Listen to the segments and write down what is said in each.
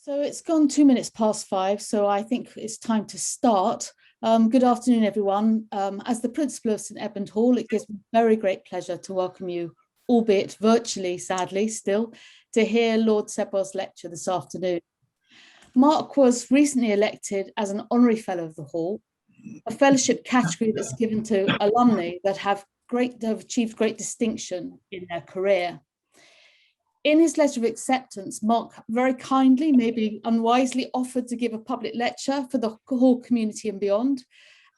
So it's gone 2 minutes past 5, so I think it's time to start. Good afternoon, everyone. As the principal of St Edmund Hall, it gives me very great pleasure to welcome you, albeit virtually, sadly, still, to hear Lord Sedwill's lecture this afternoon. Mark was recently elected as an Honorary Fellow of the Hall, a fellowship category that's given to alumni that have achieved great distinction in their career. In his letter of acceptance, Mark very kindly, maybe unwisely, offered to give a public lecture for the Hall community and beyond,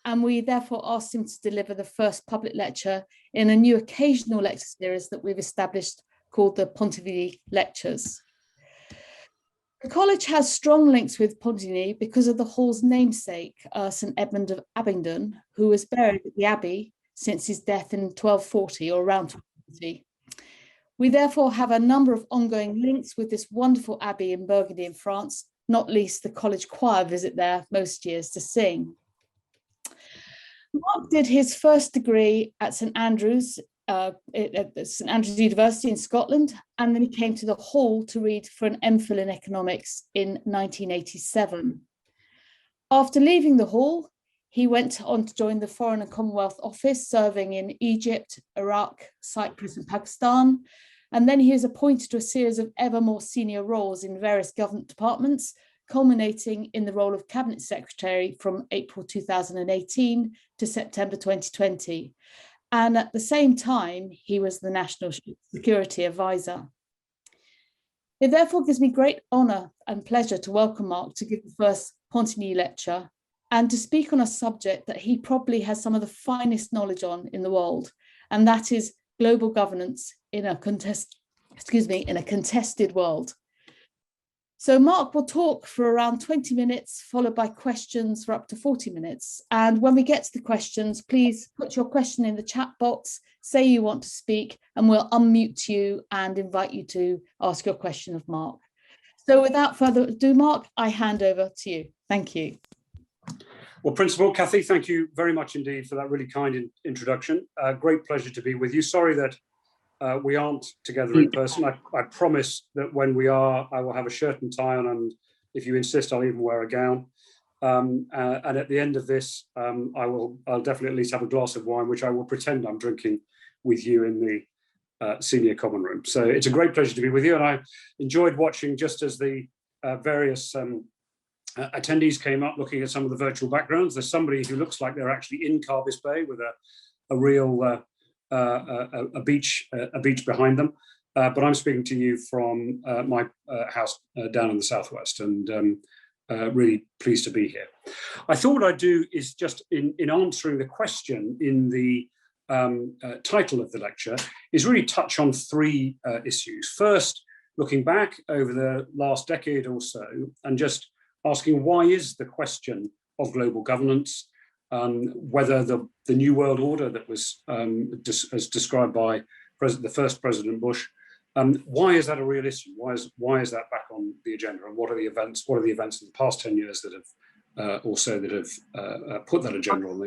and we therefore asked him to deliver the first public lecture in a new occasional lecture series that we've established called the Pontigny Lectures. The college has strong links with Pontigny because of the Hall's namesake, St Edmund of Abingdon, who was buried at the Abbey since his death in 1240 or around 1240. We therefore have a number of ongoing links with this wonderful abbey in Burgundy in France, not least the college choir visit there most years to sing. Mark did his first degree at St Andrews University in Scotland, and then he came to the Hall to read for an MPhil in Economics in 1987. After leaving the Hall, he went on to join the Foreign and Commonwealth Office, serving in Egypt, Iraq, Cyprus, and Pakistan. And then he was appointed to a series of ever more senior roles in various government departments, culminating in the role of Cabinet Secretary from April 2018 to September 2020. And at the same time, he was the National Security Advisor. It therefore gives me great honour and pleasure to welcome Mark to give the first Pontigny Lecture and to speak on a subject that he probably has some of the finest knowledge on in the world, and that is global governance in a contested world. So Mark will talk for around 20 minutes, followed by questions for up to 40 minutes. And when we get to the questions, please put your question in the chat box, say you want to speak, and we'll unmute you and invite you to ask your question of Mark. So without further ado, Mark, I hand over to you. Thank you. Well, Principal Kathy, thank you very much indeed for that really kind introduction. Great pleasure to be with you. Sorry that we aren't together in person. I promise that when we are, I will have a shirt and tie on, and if you insist, I'll even wear a gown. And at the end of this, I'll definitely at least have a glass of wine, which I will pretend I'm drinking with you in the senior common room. So it's a great pleasure to be with you, and I enjoyed watching just as the various attendees came up, looking at some of the virtual backgrounds. There's somebody who looks like they're actually in Carbis Bay with a real a beach behind them, but I'm speaking to you from my house down in the southwest, and really pleased to be here. I thought what I'd do is just in answering the question in the title of the lecture is really touch on three issues. First, looking back over the last decade or so and just asking why is the question of global governance, whether the New World Order that was as described by the first President Bush, why is that a real issue? Why is that back on the agenda? And what are the events of the past 10 years that have put that agenda on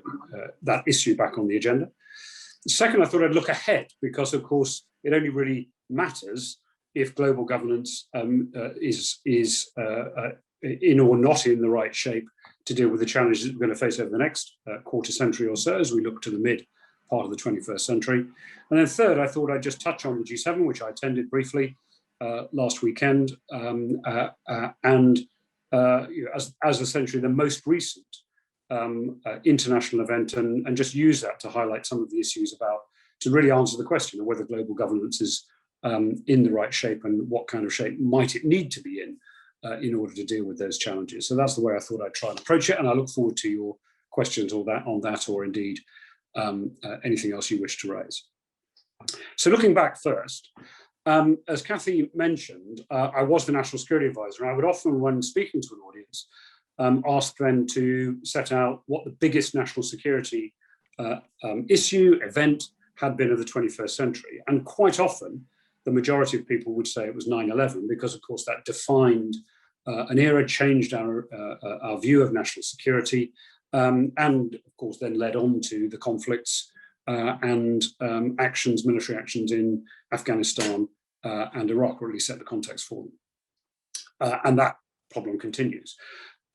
that issue back on the agenda? Second, I thought I'd look ahead, because of course it only really matters if global governance is in or not in the right shape to deal with the challenges that we're going to face over the next quarter century or so as we look to the mid part of the 21st century. And then third, I thought I'd just touch on the G7, which I attended briefly last weekend, as essentially the most recent international event, and just use that to highlight some of the issues to really answer the question of whether global governance is in the right shape and what kind of shape might it need to be in order to deal with those challenges. So that's the way I thought I'd try and approach it, and I look forward to your questions on that, or indeed anything else you wish to raise. So looking back first, as Kathy mentioned, I was the National Security Advisor, and I would often, when speaking to an audience, ask them to set out what the biggest national security event had been of the 21st century. And quite often, the majority of people would say it was 9/11, because of course that defined an era, changed our view of national security, and of course then led on to the conflicts and military actions in Afghanistan and Iraq, really set the context for them. And that problem continues.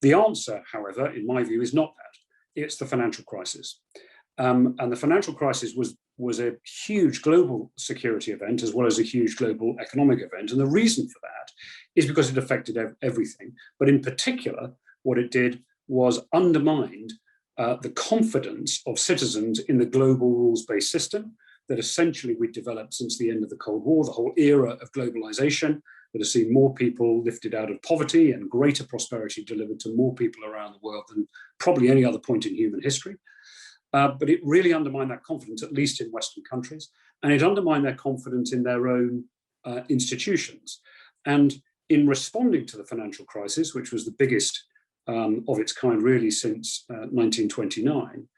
The answer, however, in my view, is not that. It's the financial crisis. And the financial crisis was a huge global security event as well as a huge global economic event. And the reason for that is because it affected everything. But in particular, what it did was undermined the confidence of citizens in the global rules-based system that essentially we developed since the end of the Cold War, the whole era of globalization that has seen more people lifted out of poverty and greater prosperity delivered to more people around the world than probably any other point in human history. But it really undermined that confidence, at least in Western countries, and it undermined their confidence in their own institutions. And in responding to the financial crisis, which was the biggest of its kind really since 1929,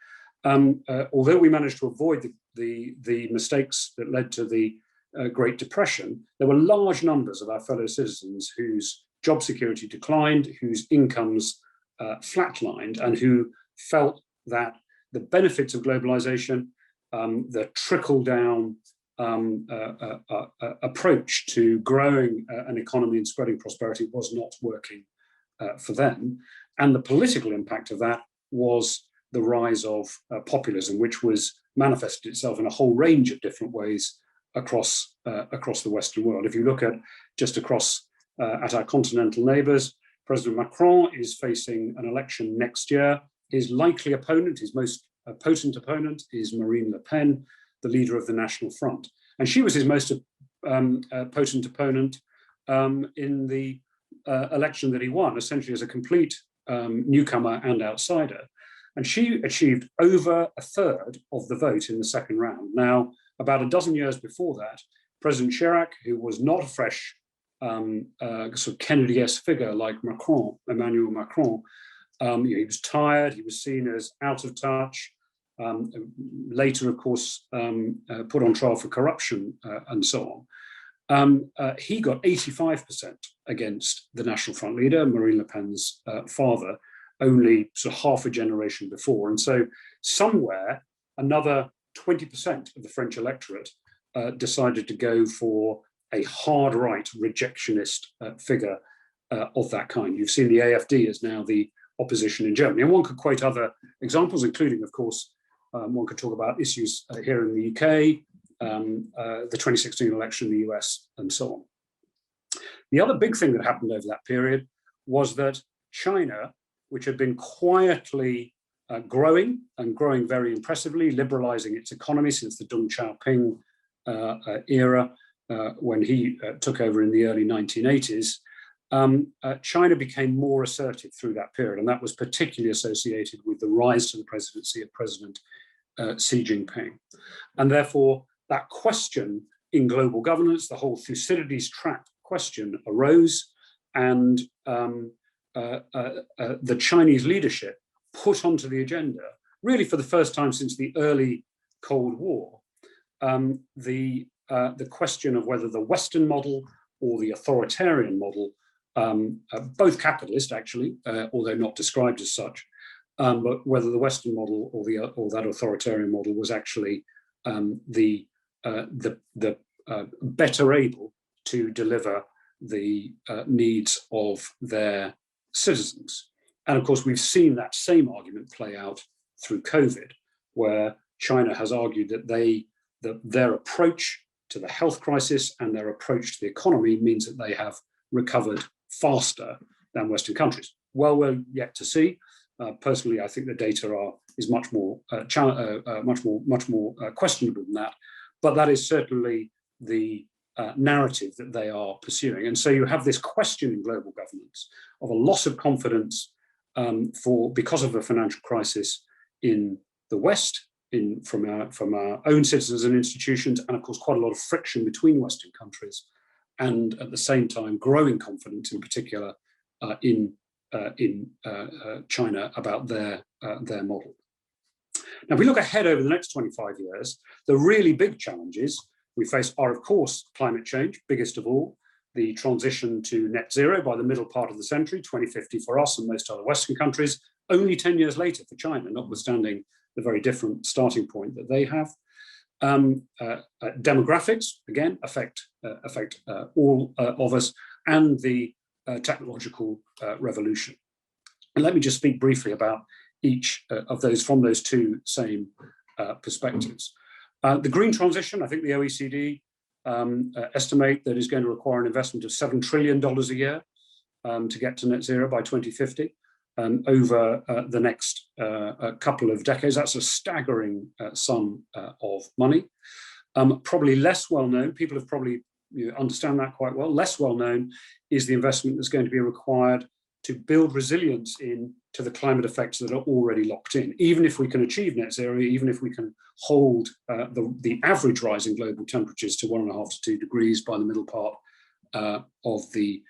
although we managed to avoid the mistakes that led to the Great Depression, there were large numbers of our fellow citizens whose job security declined, whose incomes flatlined, and who felt that the benefits of globalization, the trickle-down approach to growing an economy and spreading prosperity was not working for them. And the political impact of that was the rise of populism, which was manifested itself in a whole range of different ways across the Western world. If you look at just across at our continental neighbors, President Macron is facing an election next year. His likely opponent, his most potent opponent, is Marine Le Pen, the leader of the National Front. And she was his most potent opponent in the election that he won, essentially as a complete newcomer and outsider. And she achieved over a third of the vote in the second round. Now, about a dozen years before that, President Chirac, who was not a fresh sort of Kennedy-esque figure like Emmanuel Macron, he was tired, he was seen as out of touch, later, of course, put on trial for corruption and so on. He got 85% against the National Front leader, Marine Le Pen's father, only sort of half a generation before. And so somewhere another 20% of the French electorate decided to go for a hard right rejectionist figure of that kind. You've seen the AfD as now the opposition in Germany. And one could quote other examples, including, of course, one could talk about issues here in the UK, the 2016 election in the US, and so on. The other big thing that happened over that period was that China, which had been quietly growing very impressively, liberalizing its economy since the Deng Xiaoping era, when he took over in the early 1980s, China became more assertive through that period, and that was particularly associated with the rise to the presidency of President Xi Jinping. And therefore, that question in global governance, the whole Thucydides trap question arose, and the Chinese leadership put onto the agenda, really for the first time since the early Cold War, the question of whether the Western model or the authoritarian model, both capitalist actually, although not described as such, but whether the Western model or that authoritarian model was actually the better able to deliver the needs of their citizens. And of course, we've seen that same argument play out through COVID, where China has argued that their approach to the health crisis and their approach to the economy means that they have recovered faster than Western countries. Well, we're yet to see. Personally, I think the data is much more questionable than that. But that is certainly the narrative that they are pursuing. And so you have this question in global governance of a loss of confidence because of the financial crisis in the West, from our own citizens and institutions, and of course quite a lot of friction between Western countries, and at the same time growing confidence, in particular in China, about their model. Now, if we look ahead over the next 25 years, the really big challenges we face are, of course, climate change, biggest of all, the transition to net zero by the middle part of the century, 2050 for us and most other Western countries, only 10 years later for China, notwithstanding the very different starting point that they have. Demographics, again, affect all of us, and the technological revolution. And let me just speak briefly about each of those from those two same perspectives. The green transition, I think the OECD estimate that is going to require an investment of $7 trillion a year to get to net zero by 2050 over the next couple of decades. That's a staggering sum of money. Probably less well known, people have probably understand that quite well, less well known is the investment that's going to be required to build resilience into the climate effects that are already locked in. Even if we can achieve net zero, even if we can hold the average rise in global temperatures to 1.5 to 2 degrees by the middle part of the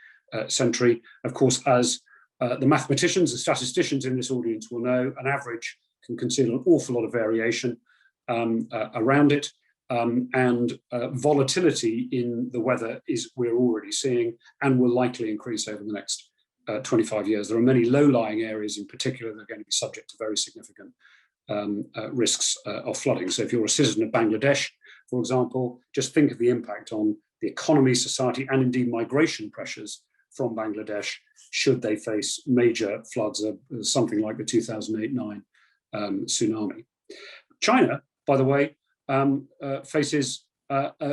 century. Of course, as the mathematicians and statisticians in this audience will know, an average can conceal an awful lot of variation around it. And volatility in the weather is we're already seeing and will likely increase over the next 25 years. There are many low-lying areas in particular that are going to be subject to very significant risks of flooding. So if you're a citizen of Bangladesh, for example, just think of the impact on the economy, society, and indeed migration pressures from Bangladesh should they face major floods, something like the 2008-9 tsunami. China, by the way,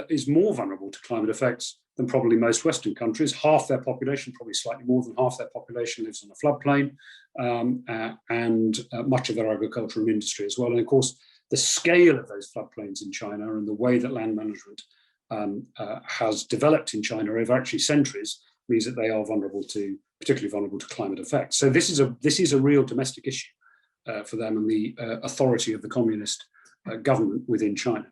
is more vulnerable to climate effects than probably most Western countries. Half their population, probably slightly more than half their population, lives on a floodplain, and much of their agricultural industry as well. And of course, the scale of those floodplains in China and the way that land management has developed in China over actually centuries means that they are particularly vulnerable to climate effects. So this is a real domestic issue for them and the authority of the communist government within China.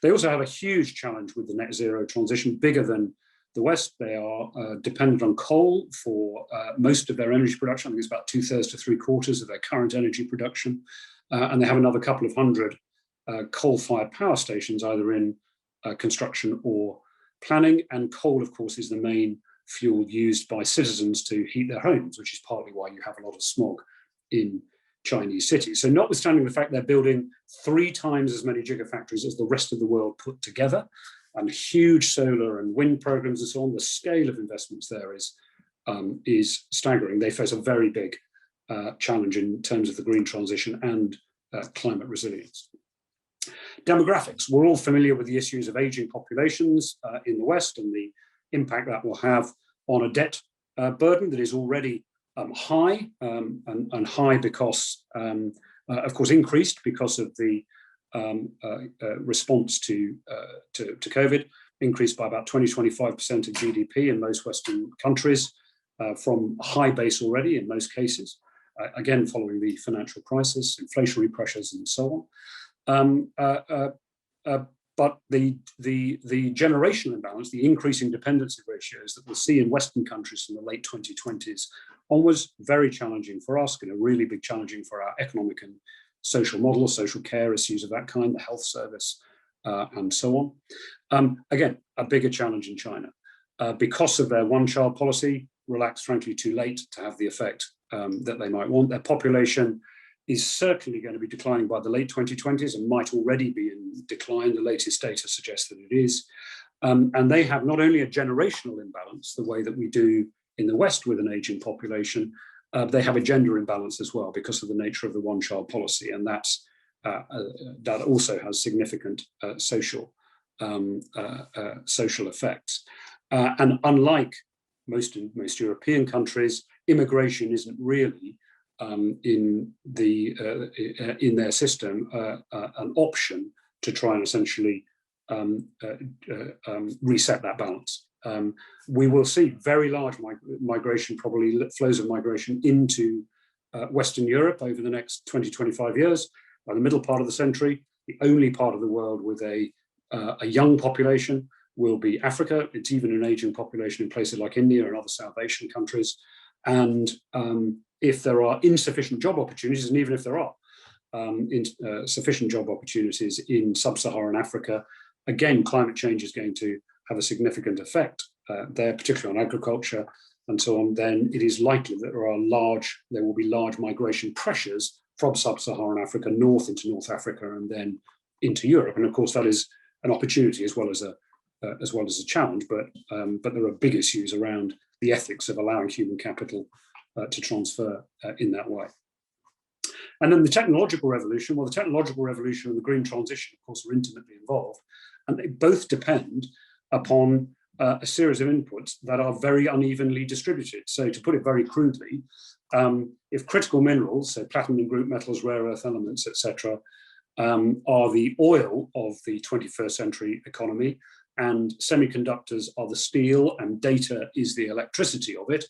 They also have a huge challenge with the net zero transition, bigger than the West. They are dependent on coal for most of their energy production. I think it's about 2/3 to 3/4 of their current energy production. And they have another couple of hundred coal-fired power stations, either in construction or planning. And coal, of course, is the main fuel used by citizens to heat their homes, which is partly why you have a lot of smog in Chinese cities. So notwithstanding the fact they're building 3 times as many gigafactories as the rest of the world put together, and huge solar and wind programs and so on, the scale of investments there is staggering. They face a very big challenge in terms of the green transition and climate resilience. Demographics. We're all familiar with the issues of aging populations in the West and the impact that will have on a debt burden that is already high, and high because, of course, increased because of the response to COVID, increased by about 20–25% of GDP in most Western countries, from a high base already in most cases, again, following the financial crisis, inflationary pressures, and so on. But the generational imbalance, the increasing dependency ratios that we'll see in Western countries from the late 2020s onwards, very challenging for us, going to really be challenging for our economic and social model, social care issues of that kind, the health service, and so on. Again, a bigger challenge in China. Because of their one-child policy, relaxed, frankly, too late to have the effect that they might want. Their population is certainly going to be declining by the late 2020s and might already be in decline. The latest data suggests that it is. And they have not only a generational imbalance, the way that we do in the West with an aging population, they have a gender imbalance as well because of the nature of the one-child policy. And that also has significant social effects. And unlike most European countries, immigration isn't really in their system an option to try and essentially reset that balance. We will see very large migration, probably flows of migration into Western Europe over the next 20–25 years. By the middle part of the century, the only part of the world with a young population will be Africa. It's even an aging population in places like India and other South Asian countries. And if there are insufficient job opportunities, and even if there are sufficient job opportunities in sub-Saharan Africa, again, climate change is going to have a significant effect there, particularly on agriculture and so on. Then it is likely that there will be large migration pressures from sub-Saharan Africa north into North Africa and then into Europe. And of course, that is an opportunity as well as a challenge. But there are big issues around the ethics of allowing human capital to transfer in that way. And then the technological revolution, well, the technological revolution and the green transition, of course, are intimately involved, and they both depend upon a series of inputs that are very unevenly distributed. So to put it very crudely, if critical minerals, so platinum group metals, rare earth elements, etc., are the oil of the 21st century economy, and semiconductors are the steel, and data is the electricity of it.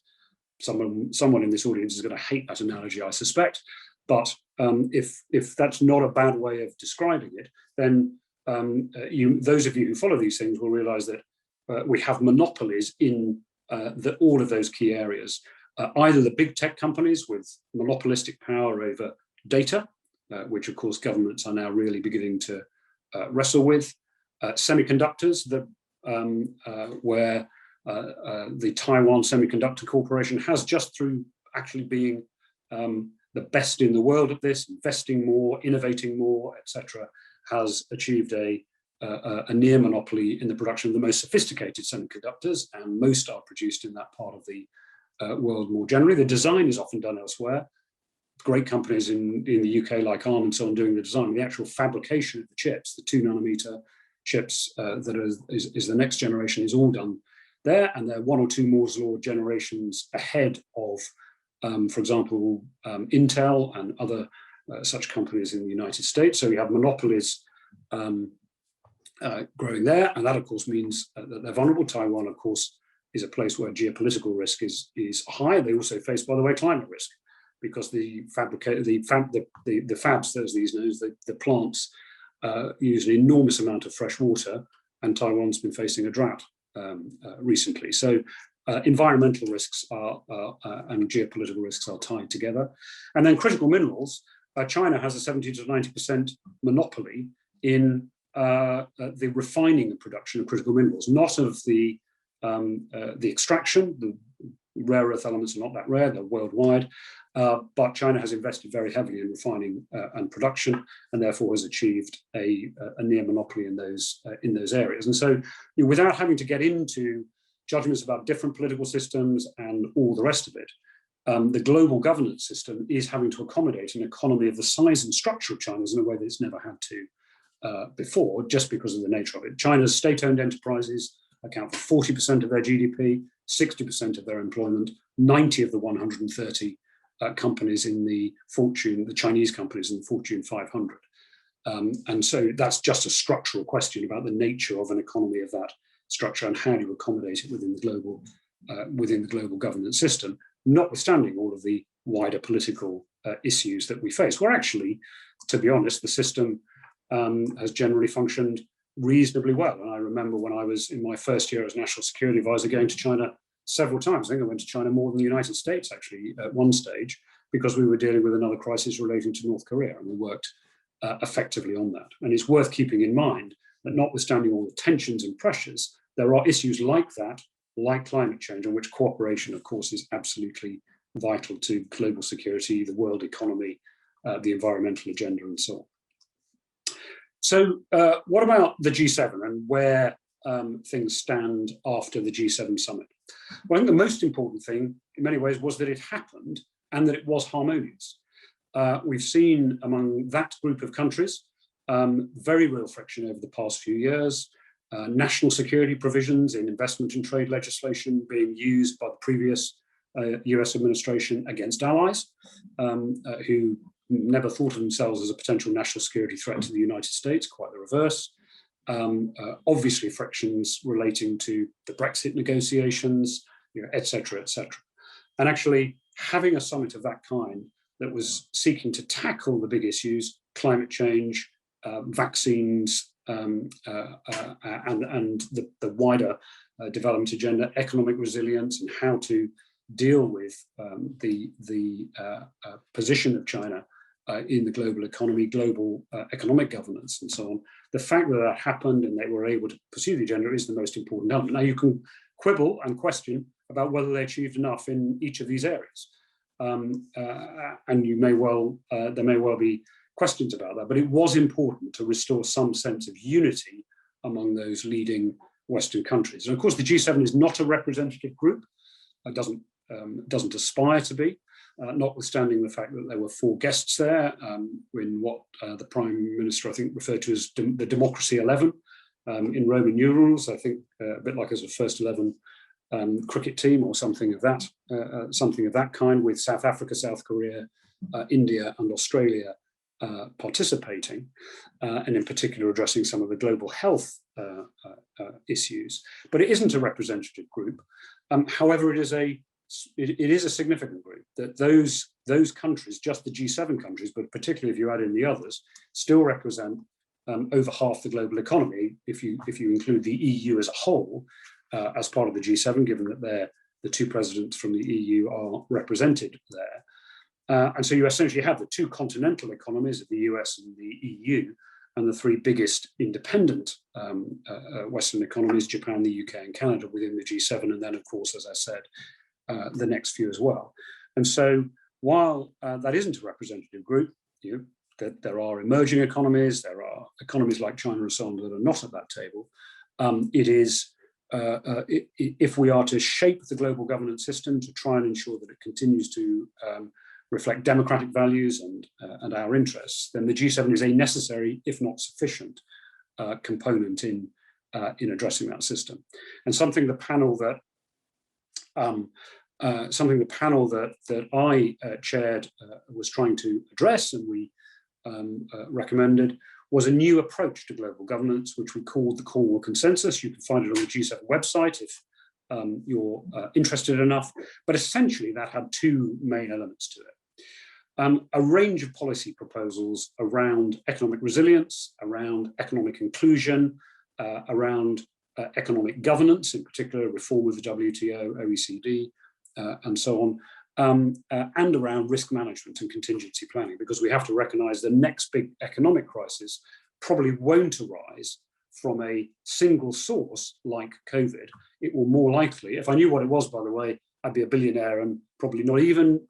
Someone in this audience is going to hate that analogy, I suspect. But if that's not a bad way of describing it, then those of you who follow these things will realize that we have monopolies in all of those key areas. Either the big tech companies with monopolistic power over data, which of course governments are now really beginning to wrestle with, semiconductors, where the Taiwan Semiconductor Corporation has, just through actually being the best in the world at this, investing more, innovating more, etc., has achieved a near monopoly in the production of the most sophisticated semiconductors, and most are produced in that part of the world more generally. The design is often done elsewhere. Great companies in the UK like ARM and so on doing the design. The actual fabrication of the chips, the 2 nanometer chips that is the next generation, is all done there, and they're 1 or 2 Moore's law generations ahead of, for example, Intel and other such companies in the United States. So we have monopolies growing there, and that of course means that they're vulnerable. Taiwan, of course, is a place where geopolitical risk is high. They also face, by the way, climate risk, because the fabs, there's these names, the plants use an enormous amount of fresh water, and Taiwan's been facing a drought recently. So environmental risks and geopolitical risks are tied together. And then critical minerals, China has a 70 to 90% monopoly in the refining and production of critical minerals, not of the extraction. The rare earth elements are not that rare, they're worldwide, but China has invested very heavily in refining and production, and therefore has achieved a near monopoly in those areas. And so, without having to get into judgments about different political systems and all the rest of it, the global governance system is having to accommodate an economy of the size and structure of China's in a way that it's never had to before, just because of the nature of it. China's state-owned enterprises account for 40% of their GDP, 60% of their employment, 90 of the 130 companies in the Chinese companies in the Fortune 500. And so that's just a structural question about the nature of an economy of that structure and how do you accommodate it within the global governance system, notwithstanding all of the wider political issues that we face, where actually, to be honest, the system has generally functioned reasonably well. And I remember when I was in my first year as National Security Advisor going to China several times. I think I went to China more than the United States, actually, at one stage, because we were dealing with another crisis relating to North Korea, and we worked effectively on that. And it's worth keeping in mind that notwithstanding all the tensions and pressures, there are issues like that, like climate change, on which cooperation, of course, is absolutely vital to global security, the world economy, the environmental agenda, and so on. So what about the G7 and where things stand after the G7 summit? Well, I think the most important thing in many ways was that it happened and that it was harmonious. We've seen among that group of countries very real friction over the past few years, national security provisions in investment and trade legislation being used by the previous US administration against allies who never thought of themselves as a potential national security threat to the United States, quite the reverse. Obviously frictions relating to the Brexit negotiations, et cetera, et cetera. And actually having a summit of that kind that was seeking to tackle the big issues, climate change, vaccines, and the wider development agenda, economic resilience, and how to deal with the position of China in the global economy, global economic governance, and so on. The fact that that happened and they were able to pursue the agenda is the most important element. Now, you can quibble and question about whether they achieved enough in each of these areas. And you may well, there may well be questions about that, but it was important to restore some sense of unity among those leading Western countries. And of course, the G7 is not a representative group. doesn't aspire to be, notwithstanding the fact that there were 4 guests there in what the Prime Minister, I think, referred to as the Democracy 11 in Roman numerals. I think a bit like as a first 11 cricket team or something of that kind, with South Africa, South Korea, India, and Australia participating, and in particular addressing some of the global health issues. But it isn't a representative group. However, it is a significant group. That those countries, just the G7 countries, but particularly if you add in the others, still represent over half the global economy if you include the EU as a whole as part of the G7, given that the 2 presidents from the EU are represented there. And so you essentially have the 2 continental economies of the US and the EU, and the 3 biggest independent Western economies, Japan, the UK, and Canada, within the G7, and then, of course, as I said, the next few as well. And so while that isn't a representative group, that there are emerging economies, there are economies like China and so on that are not at that table. It is, if we are to shape the global governance system to try and ensure that it continues to reflect democratic values and our interests, then the G7 is a necessary, if not sufficient, component in addressing that system. And something the panel that I chaired was trying to address, and we recommended, was a new approach to global governance, which we called the Cornwall Consensus. You can find it on the G7 website if you're interested enough. But essentially, that had 2 main elements to it. A range of policy proposals around economic resilience, around economic inclusion, around economic governance, in particular reform of the WTO, OECD, and so on, and around risk management and contingency planning, because we have to recognize the next big economic crisis probably won't arise from a single source like COVID. It will more likely, if I knew what it was, by the way, I'd be a billionaire and probably not even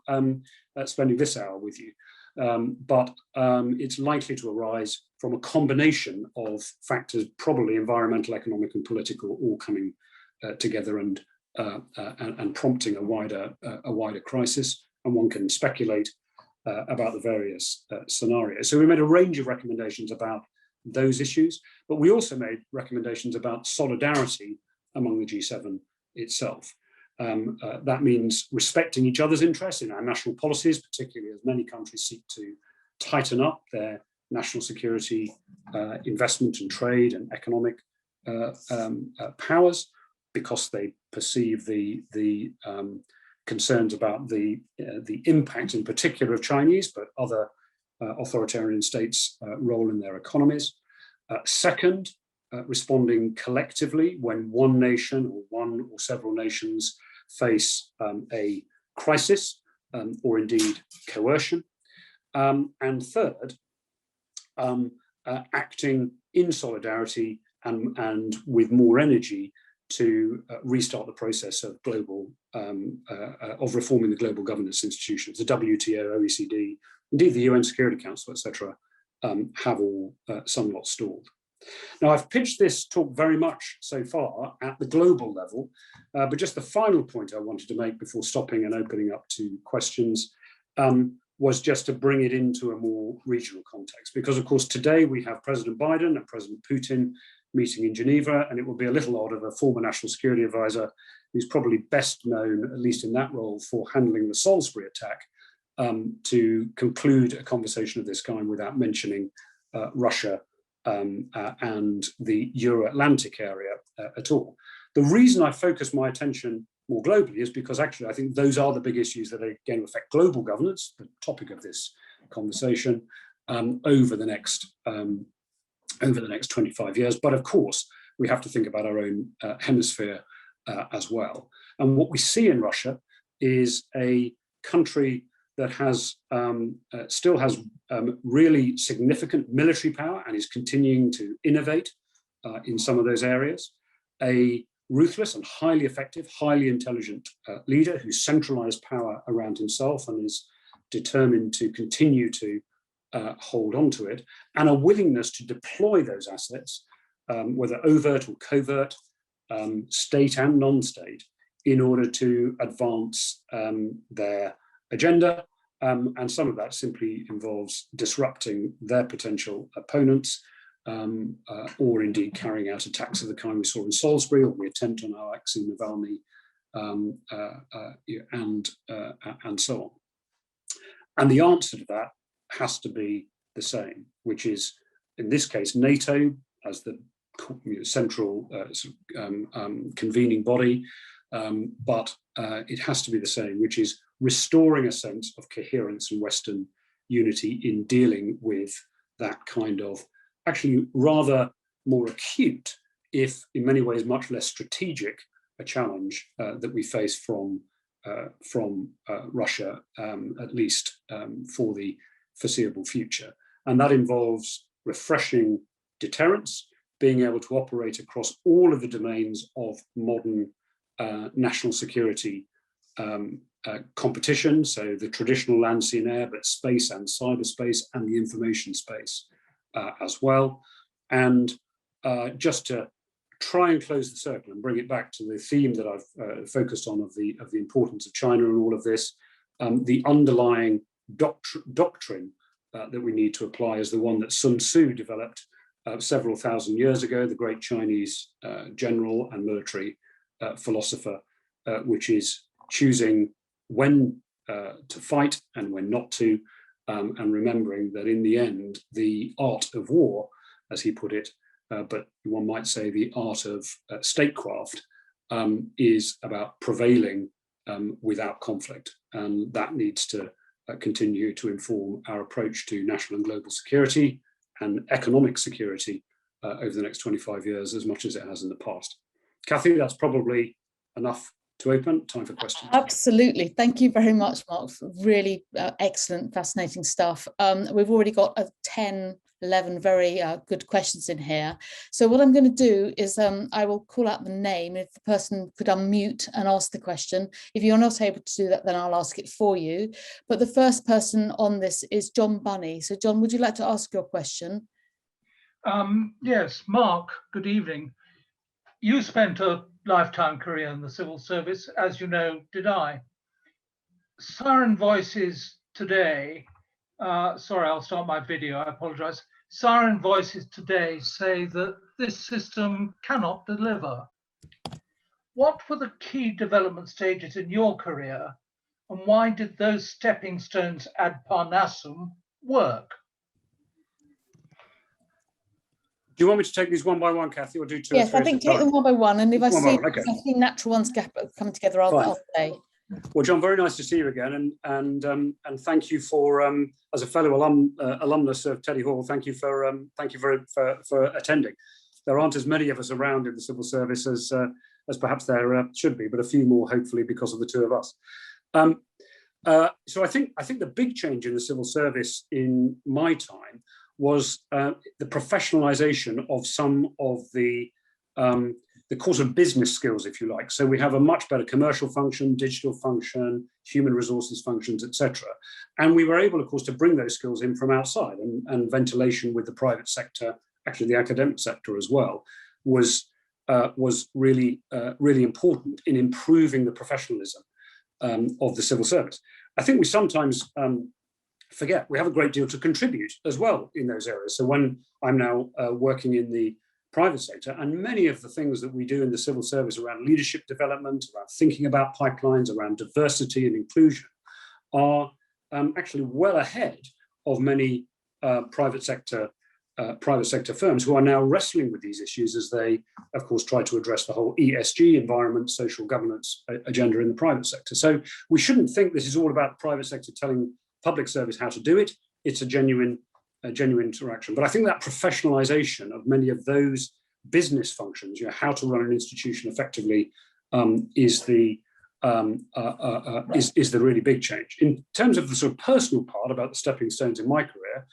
spending this hour with you. But it's likely to arise from a combination of factors, probably environmental, economic, and political, all coming together and prompting a wider crisis. And one can speculate about the various scenarios. So we made a range of recommendations about those issues, but we also made recommendations about solidarity among the G7 itself. That means respecting each other's interests in our national policies, particularly as many countries seek to tighten up their national security, investment and trade and economic powers, because they perceive the concerns about the impact in particular of Chinese, but other authoritarian states' role in their economies. Second, responding collectively when one nation or one or several nations face a crisis or indeed coercion. And third, acting in solidarity and with more energy to restart the process of global of reforming the global governance institutions. The WTO, OECD, indeed the UN Security Council, etc., have all somewhat stalled. Now, I've pitched this talk very much so far at the global level, but just the final point I wanted to make before stopping and opening up to questions was just to bring it into a more regional context. Because, of course, today we have President Biden and President Putin meeting in Geneva, and it will be a little odd of a former national security advisor who's probably best known, at least in that role, for handling the Salisbury attack, to conclude a conversation of this kind without mentioning Russia and the Euro-Atlantic area at all. The reason I focus my attention more globally is because actually I think those are the big issues that are going to affect global governance, the topic of this conversation, over the next 25 years. But of course, we have to think about our own hemisphere as well. And what we see in Russia is a country that has still has really significant military power and is continuing to innovate in some of those areas. A ruthless and highly effective, highly intelligent leader who's centralized power around himself and is determined to continue to hold on to it, and a willingness to deploy those assets, whether overt or covert, state and non-state, in order to advance their agenda. And some of that simply involves disrupting their potential opponents, or indeed carrying out attacks of the kind we saw in Salisbury, or the attempt on Alexei Navalny, and so on. And the answer to that has to be the same, which is, in this case, NATO as the central convening body, but it has to be the same, which is restoring a sense of coherence and Western unity in dealing with that kind of actually rather more acute, if in many ways much less strategic, a challenge that we face from Russia, at least for the foreseeable future. And that involves refreshing deterrence, being able to operate across all of the domains of modern national security competition, so the traditional land, sea and air, but space and cyberspace and the information space as well. And just to try and close the circle and bring it back to the theme that I've focused on of the importance of China and all of this, the underlying doctrine that we need to apply is the one that Sun Tzu developed several thousand years ago, the great Chinese general and military philosopher, which is choosing when to fight and when not to, and remembering that in the end, the art of war, as he put it, but one might say the art of statecraft, is about prevailing without conflict. And that needs to continue to inform our approach to national and global security and economic security over the next 25 years as much as it has in the past. Kathy, that's probably enough to open. Time for questions. Absolutely. Thank you very much, Mark. Really excellent, fascinating stuff. We've already got 11 very good questions in here. So what I'm going to do is I will call out the name. If the person could unmute and ask the question. If you're not able to do that, then I'll ask it for you. But the first person on this is John Bunny. So John, would you like to ask your question? Yes, Mark, good evening. You spent a lifetime career in the civil service, as you know, did I. Siren voices today, sorry, I'll start my video, I apologize. Siren voices today say that this system cannot deliver. What were the key development stages in your career, and why did those stepping stones ad Parnassum work? Do you want me to take these one by one, Kathy, or do two? Yes, I think take them one by one, and if I see natural ones come together, I'll say. Well, John, very nice to see you again, and thank you for as a fellow alumnus of Teddy Hall. Thank you for attending. There aren't as many of us around in the civil service as perhaps there should be, but a few more hopefully because of the two of us. So I think the big change in the civil service in my time was the professionalization of some of the course of business skills, if you like. So we have a much better commercial function, digital function, human resources functions, etc. And we were able, of course, to bring those skills in from outside, and ventilation with the private sector, actually the academic sector as well, was really important in improving the professionalism of the civil service. I think we sometimes forget we have a great deal to contribute as well in those areas. So when I'm now working in the private sector, and many of the things that we do in the civil service around leadership development, around thinking about pipelines, around diversity and inclusion, are actually well ahead of many private sector firms who are now wrestling with these issues as they, of course, try to address the whole ESG, environment, social governance agenda in the private sector. So we shouldn't think this is all about the private sector telling public service how to do it. It's a genuine interaction. But I think that professionalization of many of those business functions, you know, how to run an institution effectively, is the really big change. In terms of the sort of personal part about the stepping stones in my career,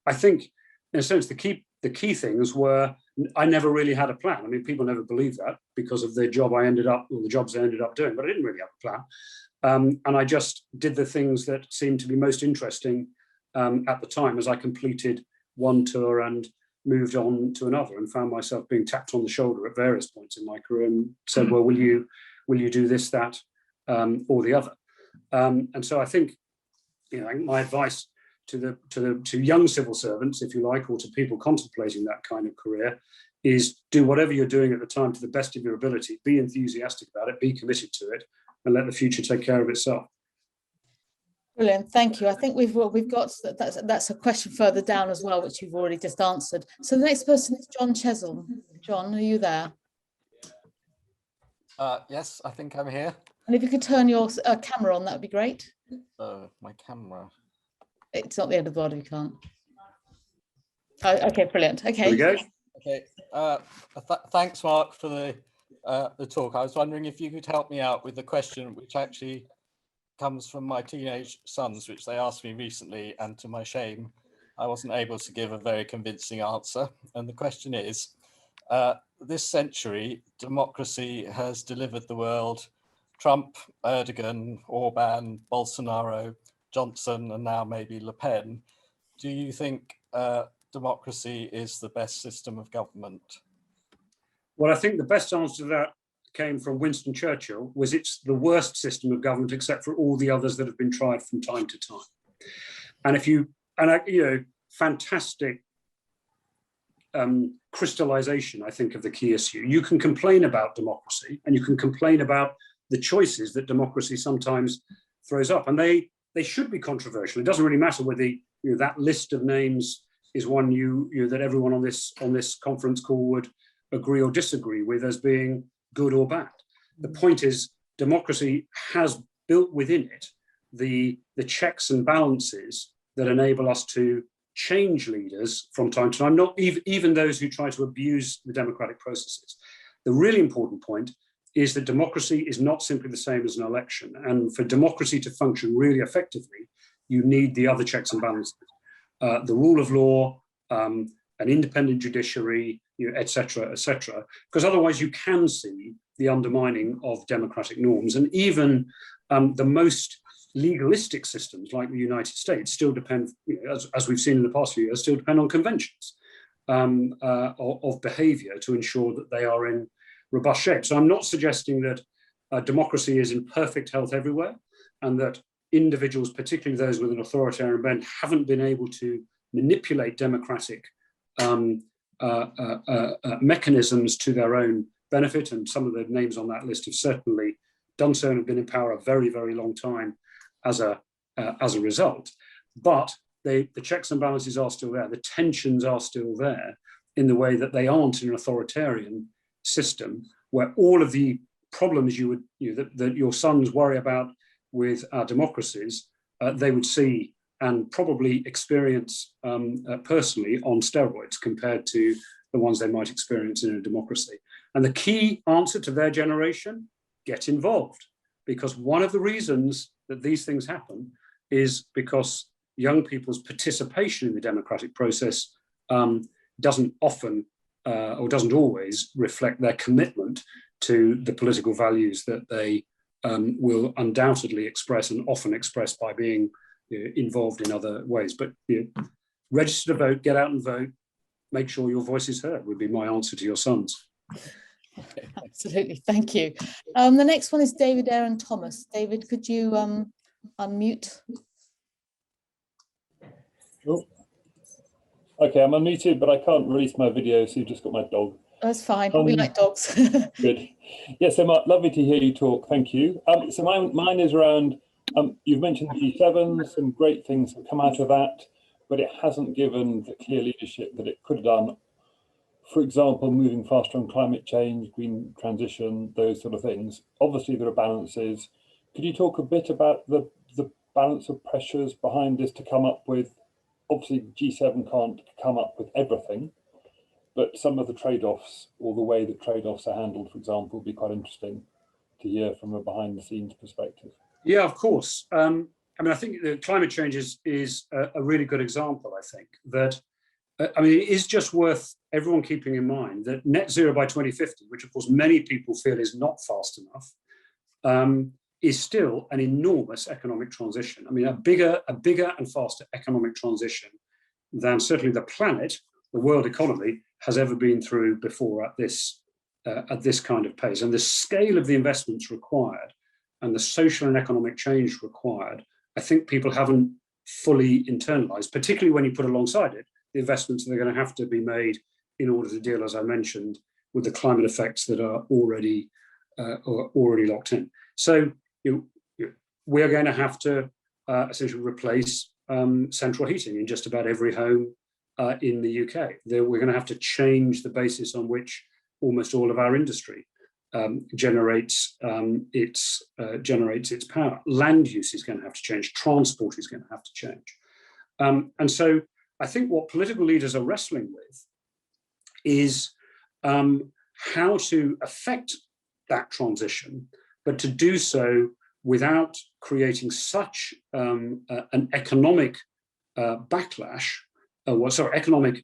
I think, in a sense, the key things were I never really had a plan. I mean, people never believe that because of the jobs I ended up doing, but I didn't really have a plan. And I just did the things that seemed to be most interesting at the time as I completed one tour and moved on to another, and found myself being tapped on the shoulder at various points in my career and said, well, will you will you do this, that, or the other? And so I think, my advice to young civil servants, if you like, or to people contemplating that kind of career, is do whatever you're doing at the time to the best of your ability. Be enthusiastic about it, be committed to it, and let the future take care of itself. Brilliant, thank you. I think we've got that's a question further down as well, which you've already just answered. So the next person is John Chesil. John, are you there? Yes, I think I'm here. And if you could turn your camera on, that would be great. My camera. It's not the end of the world if you can't. Oh, okay, brilliant. Okay. There we go. Okay. Thanks, Mark, for the talk. I was wondering if you could help me out with the question, which actually comes from my teenage sons, which they asked me recently, and to my shame, I wasn't able to give a very convincing answer. And the question is, this century, democracy has delivered the world Trump, Erdogan, Orban, Bolsonaro, Johnson, and now maybe Le Pen. Do you think democracy is the best system of government? Well, I think the best answer to that came from Winston Churchill, was it's the worst system of government except for all the others that have been tried from time to time. And fantastic crystallization, I think, of the key issue. You can complain about democracy and you can complain about the choices that democracy sometimes throws up, and they should be controversial. It doesn't really matter whether that list of names is one that everyone on this conference call would agree or disagree with as being good or bad. The point is, democracy has built within it the checks and balances that enable us to change leaders from time to time, not even those who try to abuse the democratic processes. The really important point is that democracy is not simply the same as an election. And for democracy to function really effectively, you need the other checks and balances. The rule of law, an independent judiciary, et cetera, because otherwise you can see the undermining of democratic norms. And even the most legalistic systems like the United States still depend, as we've seen in the past few years, still depend on conventions of behavior to ensure that they are in robust shape. So I'm not suggesting that democracy is in perfect health everywhere, and that individuals, particularly those with an authoritarian bent, haven't been able to manipulate democratic mechanisms to their own benefit. And some of the names on that list have certainly done so and have been in power a very, very long time as a result. But the checks and balances are still there. The tensions are still there in the way that they aren't in an authoritarian system, where all of the problems that your sons worry about with our democracies, they would see and probably experience personally on steroids compared to the ones they might experience in a democracy. And the key answer to their generation: get involved. Because one of the reasons that these things happen is because young people's participation in the democratic process doesn't often or doesn't always reflect their commitment to the political values that they will undoubtedly express, and often express by being involved in other ways. But register to vote, get out and vote, make sure your voice is heard would be my answer to your sons. Absolutely, thank you. The next one is David Aaron Thomas. David, could you unmute? Sure. Okay, I'm unmuted, but I can't release my video, so you've just got my dog. That's fine, we like dogs. Good. Yeah, so Mark, lovely to hear you talk, thank you. So mine is around, you've mentioned the G7, some great things have come out of that, but it hasn't given the clear leadership that it could have done. For example, moving faster on climate change, green transition, those sort of things. Obviously, there are balances. Could you talk a bit about the balance of pressures behind this to come up with, obviously G7 can't come up with everything, but some of the trade-offs, or the way that trade-offs are handled, for example, would be quite interesting to hear from a behind-the-scenes perspective. Yeah, of course. I think the climate change is a really good example. I think that, it is just worth everyone keeping in mind that net zero by 2050, which of course many people feel is not fast enough, is still an enormous economic transition. A bigger and faster economic transition than certainly the planet, the world economy, has ever been through before at this at this kind of pace, and the scale of the investments required and the social and economic change required, I think people haven't fully internalized, particularly when you put alongside it the investments that are going to have to be made in order to deal, as I mentioned, with the climate effects that are already locked in. So we are going to have to essentially replace central heating in just about every home in the UK. We're going to have to change the basis on which almost all of our industry generates its power. Land use is going to have to change. Transport is going to have to change. And so I think what political leaders are wrestling with is how to affect that transition, but to do so without creating such an economic backlash, economic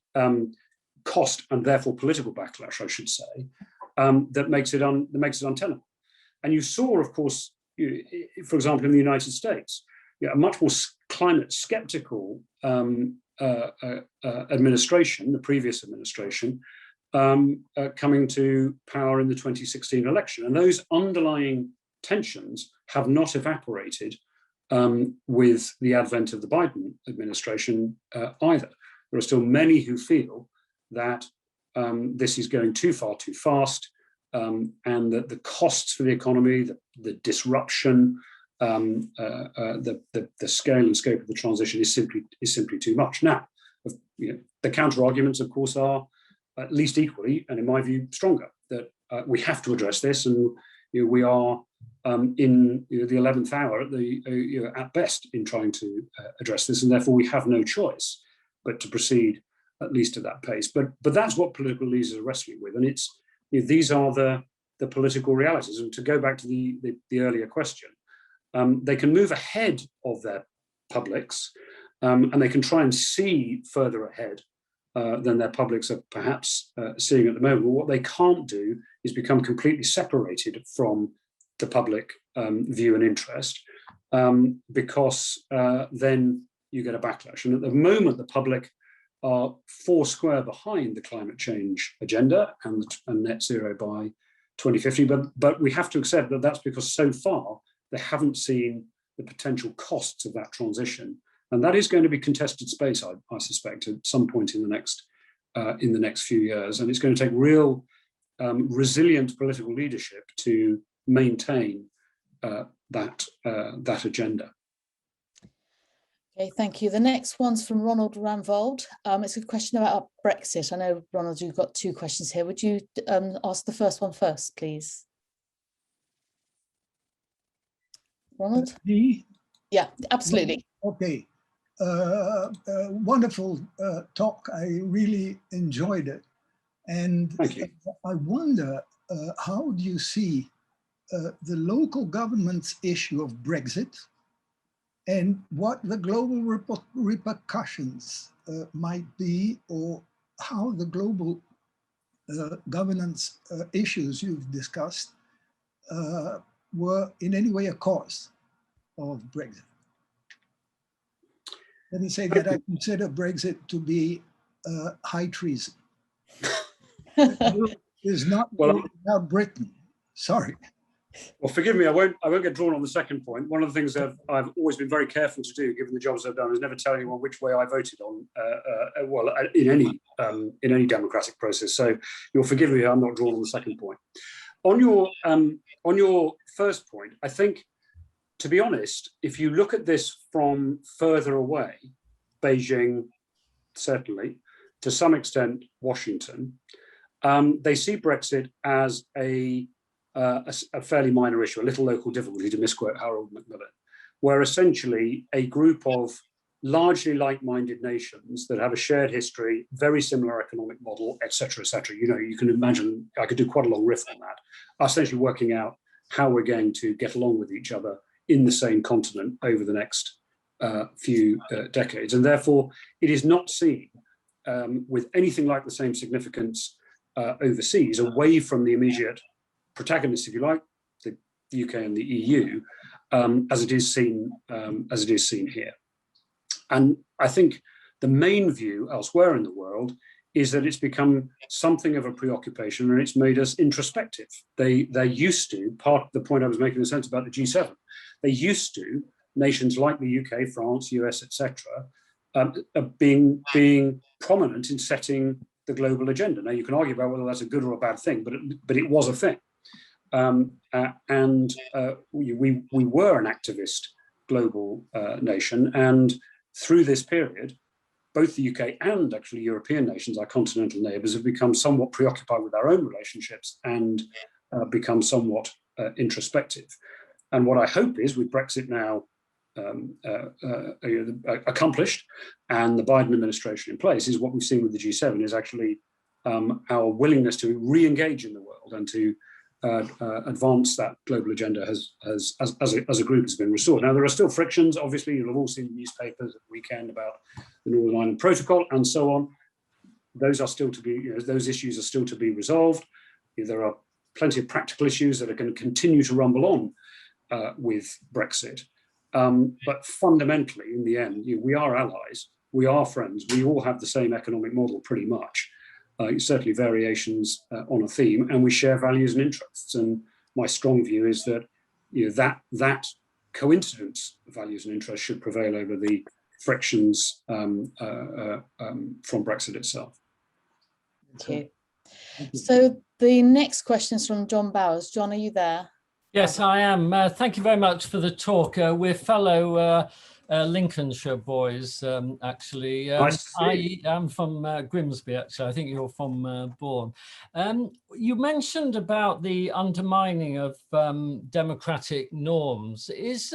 cost and therefore political backlash, I should say, that makes it untenable. And you saw, of course, for example, in the United States, a much more climate skeptical administration, the previous administration, coming to power in the 2016 election. And those underlying tensions have not evaporated with the advent of the Biden administration either. There are still many who feel that this is going too far, too fast, and that the costs for the economy, the disruption, the scale and scope of the transition is simply too much. Now, the counter arguments, of course, are at least equally, and in my view, stronger. That we have to address this, and we are in the 11th hour at best in trying to address this, and therefore we have no choice but to proceed at least at that pace. But that's what political leaders are wrestling with, and it's these are the political realities. And to go back to the earlier question, they can move ahead of their publics, and they can try and see further ahead than their publics are perhaps seeing at the moment. But what they can't do is become completely separated from the public view and interest, because then you get a backlash. And at the moment, the public are foursquare behind the climate change agenda and net zero by 2050. But we have to accept that that's because so far they haven't seen the potential costs of that transition. And that is going to be contested space, I suspect, at some point in the next few years. And it's going to take real resilient political leadership to maintain that agenda. Okay, thank you. The next one's from Ronald Ramvold. It's a question about Brexit. I know, Ronald, you've got two questions here. Would you ask the first one first, please? Ronald? Me? Yeah, absolutely. Okay. Wonderful talk. I really enjoyed it. And thank you. I wonder, how do you see the local government's issue of Brexit and what the global repercussions might be, or how the global governance issues you've discussed were in any way a cause of Brexit? Let me say that I consider Brexit to be high treason. It's not about Britain. Sorry. Well, forgive me, I won't get drawn on the second point. One of the things that I've always been very careful to do, given the jobs I've done, is never tell anyone which way I voted on, in any democratic process. So you'll forgive me, I'm not drawn on the second point. On your first point, I think, to be honest, if you look at this from further away, Beijing, certainly, to some extent, Washington, they see Brexit as a fairly minor issue, a little local difficulty, to misquote Harold Macmillan, where essentially a group of largely like-minded nations that have a shared history, very similar economic model, et cetera, you can imagine, I could do quite a long riff on that, are essentially working out how we're going to get along with each other in the same continent over the next few decades. And therefore, it is not seen with anything like the same significance overseas, away from the immediate protagonists, if you like, the UK and the EU, as it is seen here. And I think the main view elsewhere in the world is that it's become something of a preoccupation, and it's made us introspective. They're used to, part of the point I was making in a sense about the G7, they used to, nations like the UK, France, US, etc., being prominent in setting the global agenda. Now, you can argue about whether that's a good or a bad thing, but it was a thing. We were an activist global nation, and through this period, both the UK and actually European nations, our continental neighbours, have become somewhat preoccupied with our own relationships and become somewhat introspective. And what I hope is, with Brexit now accomplished and the Biden administration in place, is what we've seen with the G7 is actually our willingness to re-engage in the world and to advance that global agenda as a group has been restored. Now, there are still frictions. Obviously, you'll have all seen the newspapers at the weekend about the Northern Ireland Protocol and so on. Those are still to be, those issues are still to be resolved. There are plenty of practical issues that are going to continue to rumble on with Brexit. But fundamentally, in the end, we are allies, we are friends, we all have the same economic model pretty much. Certainly variations on a theme, and we share values and interests. And my strong view is that that coincidence of values and interests should prevail over the frictions from Brexit itself. Thank you. So the next question is from John Bowers. John, are you there? Yes, I am. Thank you very much for the talk. We're fellow Lincolnshire boys, actually. I am from Grimsby, actually. I think you're from Bourne. You mentioned about the undermining of democratic norms. Is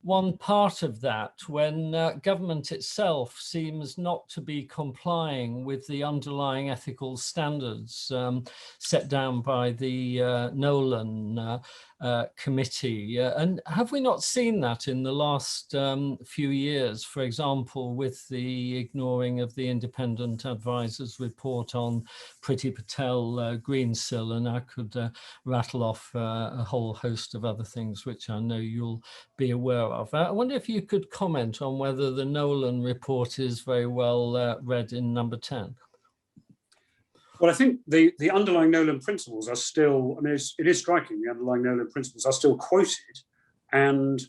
one part of that when government itself seems not to be complying with the underlying ethical standards set down by the Nolan committee? And have we not seen that in the last few years, for example, with the ignoring of the independent advisor's report on Priti Patel Greensill, and I could rattle off a whole host of other things which I know you'll be aware of. I wonder if you could comment on whether the Nolan report is very well read in number 10. Well, I think the underlying Nolan principles are still, I mean, it is striking, the underlying Nolan principles are still quoted and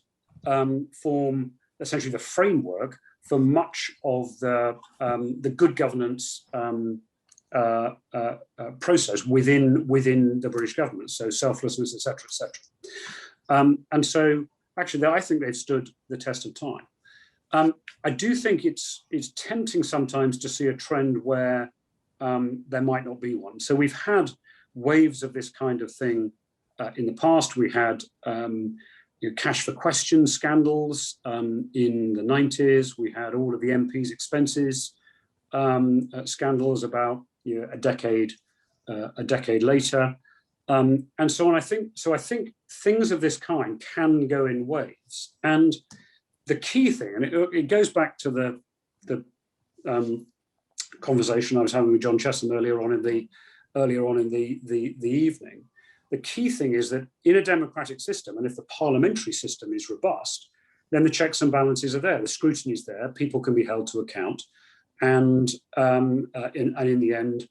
form essentially the framework for much of the good governance process within the British government, so selflessness, et cetera, et cetera. And so actually, I think they've stood the test of time. I do think it's tempting sometimes to see a trend where there might not be one. So we've had waves of this kind of thing in the past. We had cash for questions scandals in the 90s. We had all of the MPs' expenses scandals about a decade later, and so on. I think things of this kind can go in waves. And the key thing, and it goes back to the conversation I was having with John Chesham earlier on in the evening. The key thing is that in a democratic system, and if the parliamentary system is robust, then the checks and balances are there, the scrutiny is there, people can be held to account, and in the end,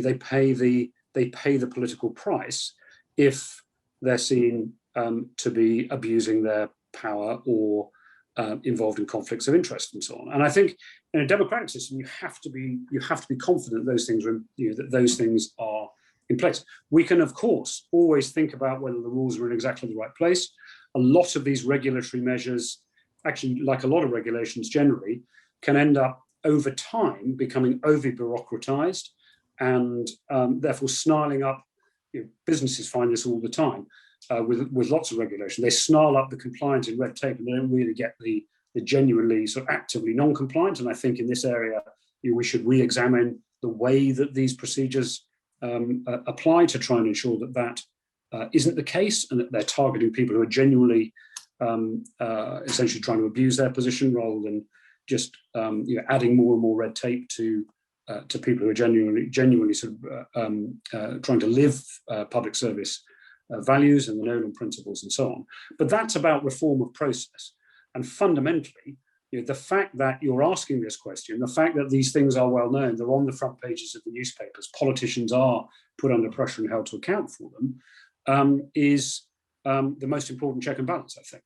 they pay the political price if they're seen to be abusing their power or involved in conflicts of interest and so on. And I think in a democratic system, you have to be confident those things are that those things are in place. We can, of course, always think about whether the rules are in exactly the right place. A lot of these regulatory measures, actually, like a lot of regulations generally, can end up over time becoming over-bureaucratized and therefore snarling up. Businesses find this all the time with lots of regulation. They snarl up the compliance in red tape and they don't really get the genuinely sort of actively non-compliant. And I think in this area, we should re-examine the way that these procedures apply to try and ensure that that isn't the case, and that they're targeting people who are genuinely essentially trying to abuse their position rather than just adding more and more red tape to people who are genuinely sort of trying to live public service values and the Nolan principles and so on. But that's about reform of process. And fundamentally, the fact that you're asking this question, the fact that these things are well known, they're on the front pages of the newspapers, politicians are put under pressure and held to account for them, is the most important check and balance, I think.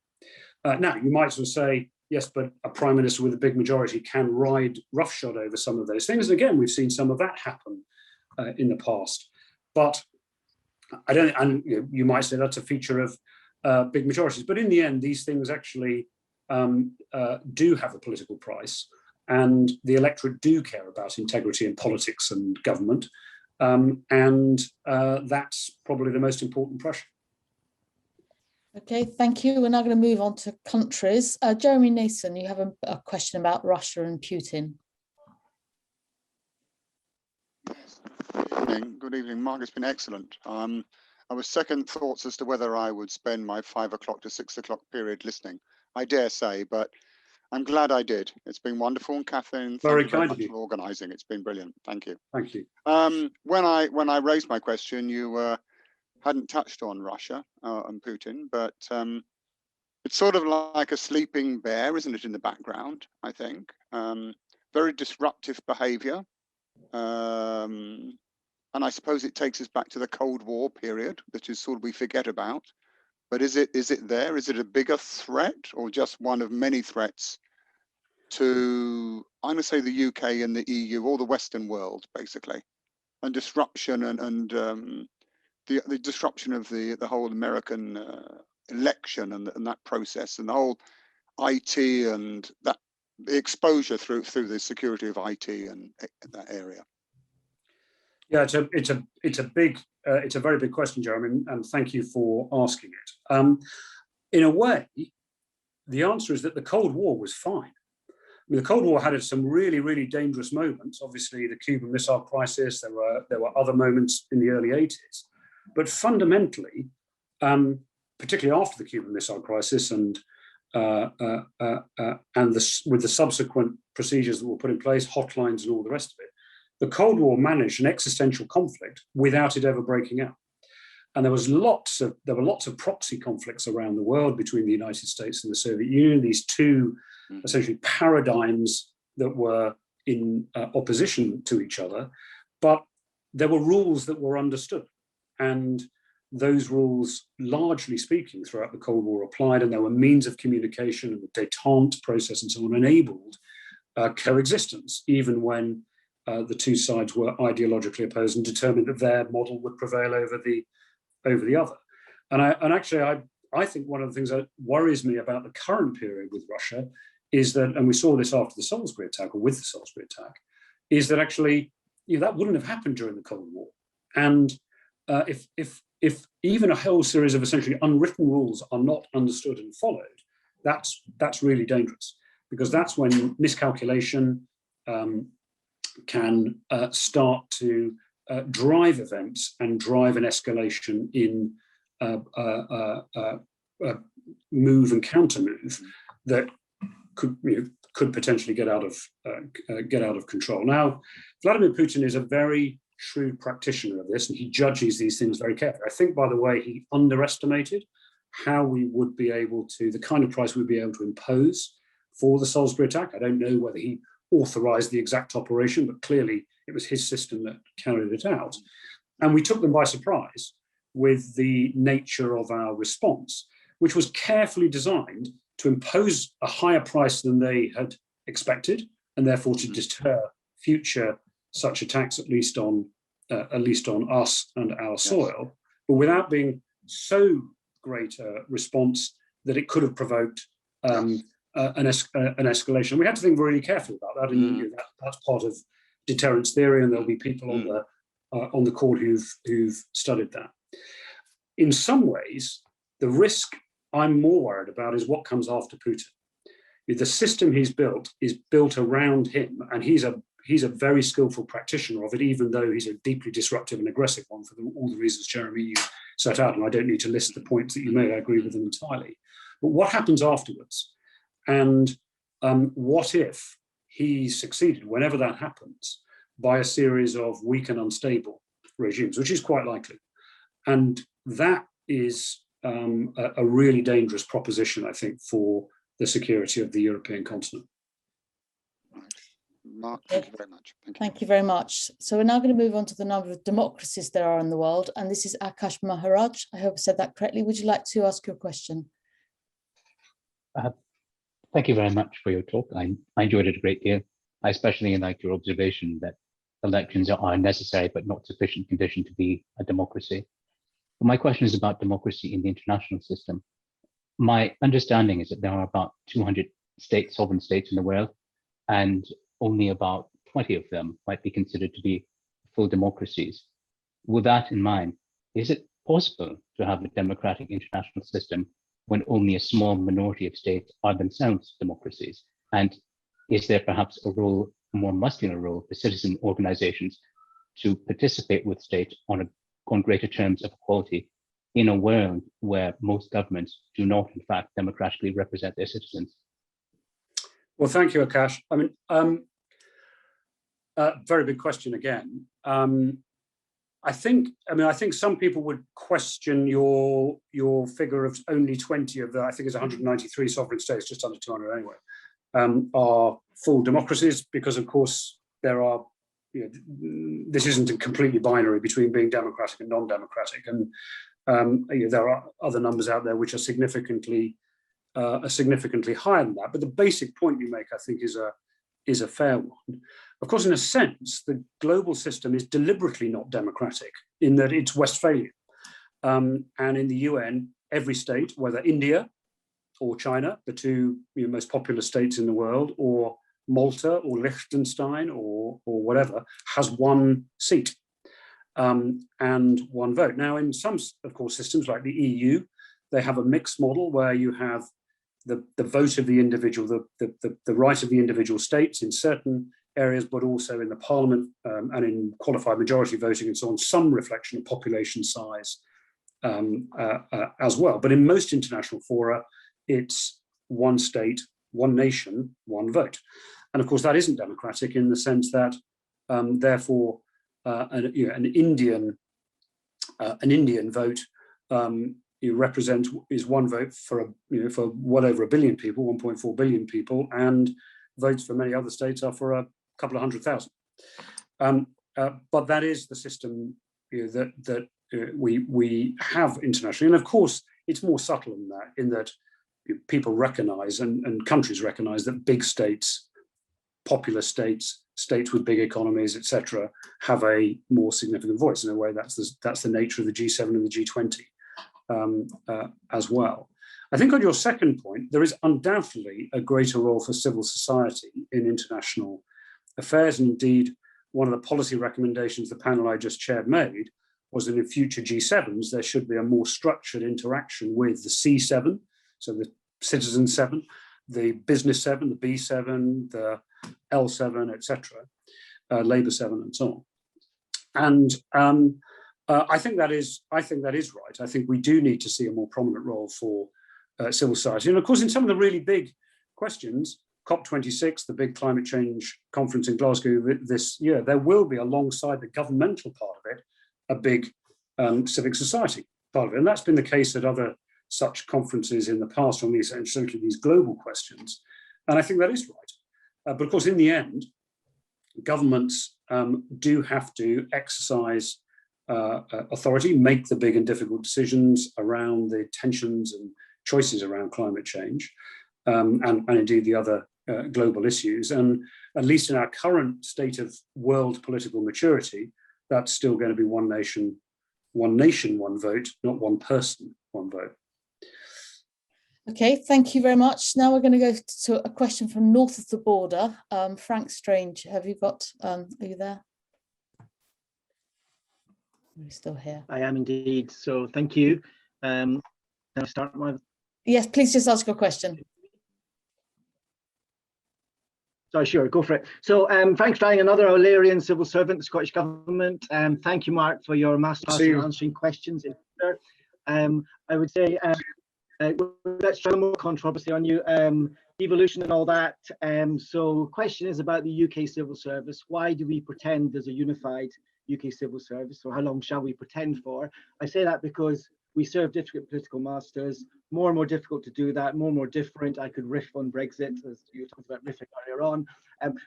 Now, you might sort of say, yes, but a prime minister with a big majority can ride roughshod over some of those things. And again, we've seen some of that happen in the past. But I don't, and you might say that's a feature of big majorities. But in the end, these things actually do have a political price, and the electorate do care about integrity in politics and government. And that's probably the most important pressure. Okay, thank you. We're now going to move on to countries. Jeremy Nason, you have a question about Russia and Putin. Good evening, Mark. It's been excellent. I was second thoughts as to whether I would spend my 5 o'clock to 6 o'clock period listening. I dare say, but I'm glad I did. It's been wonderful, and Catherine, thank you very much for organising. It's been brilliant. Thank you. Thank you. When I raised my question, you hadn't touched on Russia and Putin, but it's sort of like a sleeping bear, isn't it, in the background, I think. Very disruptive behaviour. And I suppose it takes us back to the Cold War period, which is sort of we forget about. But is it there? Is it a bigger threat, or just one of many threats to, I'm going to say, the UK and the EU, or the Western world, basically, and disruption and the disruption of the whole American election and that process, and the whole IT and that the exposure through the security of IT and that area. Yeah, it's a very big question, Jeremy, and thank you for asking it. In a way, the answer is that the Cold War was fine. I mean, the Cold War had some really, really dangerous moments. Obviously, the Cuban Missile Crisis. There were other moments in the early 80s, but fundamentally, particularly after the Cuban Missile Crisis and with the subsequent procedures that were put in place, hotlines and all the rest of it, the Cold War managed an existential conflict without it ever breaking out. And there were lots of proxy conflicts around the world between the United States and the Soviet Union, these two essentially paradigms that were in opposition to each other, but there were rules that were understood. And those rules, largely speaking, throughout the Cold War applied, and there were means of communication, and the détente process and so on enabled coexistence, even when the two sides were ideologically opposed and determined that their model would prevail over the other. And I think one of the things that worries me about the current period with Russia is that, and we saw this after the Salisbury attack, or with the Salisbury attack, is that actually that wouldn't have happened during the Cold War. And if even a whole series of essentially unwritten rules are not understood and followed, that's really dangerous, because that's when miscalculation can start to drive events and drive an escalation in move and counter move that could potentially get out of control. Now, Vladimir Putin is a very shrewd practitioner of this, and he judges these things very carefully. I think, by the way, he underestimated how we would be able to, the kind of price we'd be able to impose for the Salisbury attack. I don't know whether he authorized the exact operation, but clearly it was his system that carried it out. And we took them by surprise with the nature of our response, which was carefully designed to impose a higher price than they had expected, and therefore to deter future such attacks, at least on us and our soil, but without being so great a response that it could have provoked an escalation. We had to think really carefully about that, and that's part of deterrence theory, and there'll be people on the call who've studied that. In some ways, the risk I'm more worried about is what comes after Putin. The system he's built is built around him, and he's a very skillful practitioner of it, even though he's a deeply disruptive and aggressive one for all the reasons, Jeremy, you set out, and I don't need to list the points that you made. I agree with them entirely. But what happens afterwards? And what if he succeeded, whenever that happens, by a series of weak and unstable regimes, which is quite likely. And that is a really dangerous proposition, I think, for the security of the European continent. Mark, Okay. thank you very much. Thank you. Thank you very much. So we're now going to move on to the number of democracies there are in the world. And this is Akash Maharaj. I hope I said that correctly. Would you like to ask your question? Thank you very much for your talk. I enjoyed it a great deal. I especially like your observation that elections are a necessary but not sufficient condition to be a democracy. But my question is about democracy in the international system. My understanding is that there are about 200 sovereign states in the world, and only about 20 of them might be considered to be full democracies. With that in mind, is it possible to have a democratic international system when only a small minority of states are themselves democracies? And is there perhaps a role, a more muscular role for citizen organizations to participate with states on greater terms of equality in a world where most governments do not, in fact, democratically represent their citizens? Well, thank you, Akash. I mean, very big question again. I think some people would question your figure of only 20 of the, I think it's 193 sovereign states, just under 200 anyway, are full democracies, because of course there are, this isn't completely binary between being democratic and non-democratic, and there are other numbers out there which are significantly higher than that. But the basic point you make, I think, is a fair one. Of course, in a sense, the global system is deliberately not democratic in that it's Westphalian. And in the UN, every state, whether India or China, the two most populous states in the world, or Malta or Liechtenstein or whatever, has one seat and one vote. Now, in some, of course, systems like the EU, they have a mixed model where you have the vote of the individual, the right of the individual states in certain areas, but also in the parliament and in qualified majority voting and so on, some reflection of population size as well. But in most international fora, it's one state, one nation, one vote. And of course, that isn't democratic in the sense that, therefore, an Indian vote is one vote for well over 1 billion people, 1.4 billion people, and votes for many other states are for a couple of 100,000. But that is the system that we have internationally, and of course it's more subtle than that, in that people recognise and countries recognise that big states, populous states, states with big economies, etc., have a more significant voice. In a way, that's the nature of the G7 and the G20 as well. I think on your second point, there is undoubtedly a greater role for civil society in international affairs. And indeed, one of the policy recommendations the panel I just chaired made was that in future G7s, there should be a more structured interaction with the C7, so the Citizen 7, the Business 7, the B7, the L7, etc., Labour 7, and so on. And I think that is right. I think we do need to see a more prominent role for civil society. And of course, in some of the really big questions, COP26, the big climate change conference in Glasgow this year, there will be, alongside the governmental part of it, a big civic society part of it. And that's been the case at other such conferences in the past on these, and certainly these global questions. And I think that is right. But of course, in the end, governments do have to exercise authority, make the big and difficult decisions around the tensions and choices around climate change, and indeed the other global issues. And at least in our current state of world political maturity, that's still going to be one nation, one vote, not one person, one vote. Okay, thank you very much. Now we're going to go to a question from north of the border. Frank Strange, have you got, are you there? Are you still here? I am indeed. So thank you. Can I start my... Yes, please just ask your question. Sorry, sure, go for it. So Frank Strange, another O'Learyan civil servant, the Scottish Government. Thank you, Mark, for your masterclass in answering questions. I would say, let's try more controversy on you, evolution and all that. So question is about the UK civil service. Why do we pretend there's a unified UK civil service? Or how long shall we pretend for? I say that because we serve different political masters, more and more difficult to do that, more and more different. I could riff on Brexit, as you talked about riffing earlier on.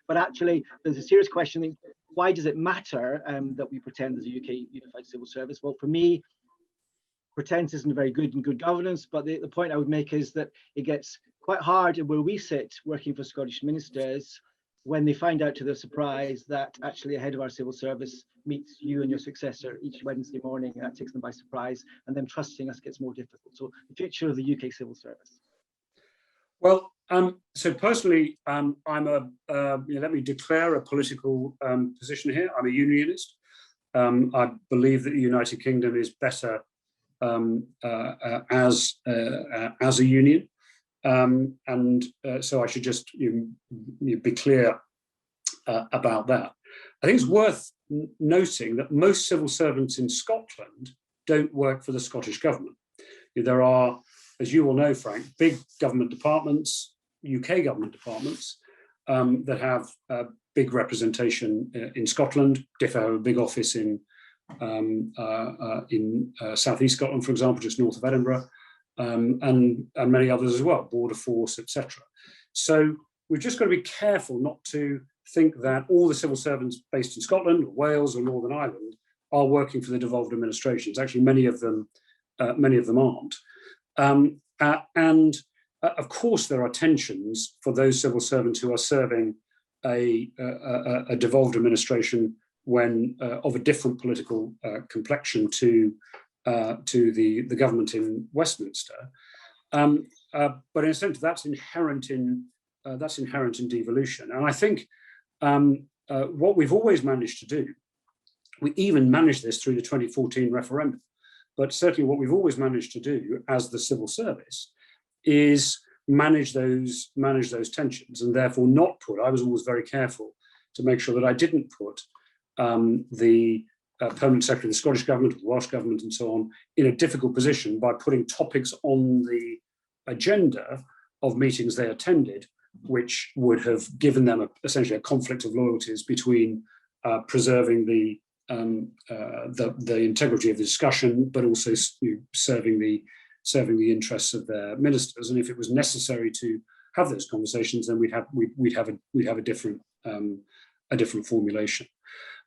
But actually, there's a serious question, why does it matter that we pretend there's a UK unified civil service? Well, for me, pretense isn't very good in good governance, but the point I would make is that it gets quite hard where we sit working for Scottish ministers when they find out to their surprise that actually a head of our civil service meets you and your successor each Wednesday morning. That takes them by surprise, and then trusting us gets more difficult. So the future of the UK civil service. Well, so personally, let me declare a political position here. I'm a unionist. I believe that the United Kingdom is better as a union. So I should just be clear about that. I think it's worth noting that most civil servants in Scotland don't work for the Scottish government. There are, as you will know, Frank, big government departments, UK government departments, that have big representation in Scotland. Differ have a big office in southeast Scotland, for example, just north of Edinburgh. And many others as well, Border Force, etc. So we've just got to be careful not to think that all the civil servants based in Scotland, or Wales, or Northern Ireland are working for the devolved administrations. Actually, many of them aren't. And of course, there are tensions for those civil servants who are serving a devolved administration when of a different political complexion to the government in Westminster, but in a sense that's inherent in devolution. And I think what we've always managed to do, we even managed this through the 2014 referendum, but certainly what we've always managed to do as the civil service is manage those tensions, and therefore not put. I was always very careful to make sure that I didn't put the Permanent Secretary of the Scottish Government, the Welsh Government, and so on, in a difficult position by putting topics on the agenda of meetings they attended, which would have given them essentially a conflict of loyalties between preserving the integrity of the discussion, but also serving the interests of their ministers. And if it was necessary to have those conversations, then we'd have a different formulation.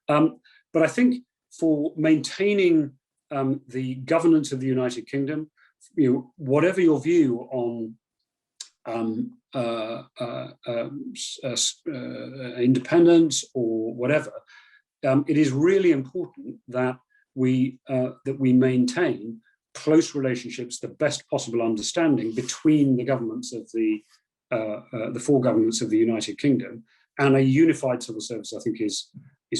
But I think for maintaining the governance of the United Kingdom, whatever your view on independence or whatever, it is really important that we maintain close relationships, the best possible understanding between the governments of the four governments of the United Kingdom, and a unified civil service, I think, is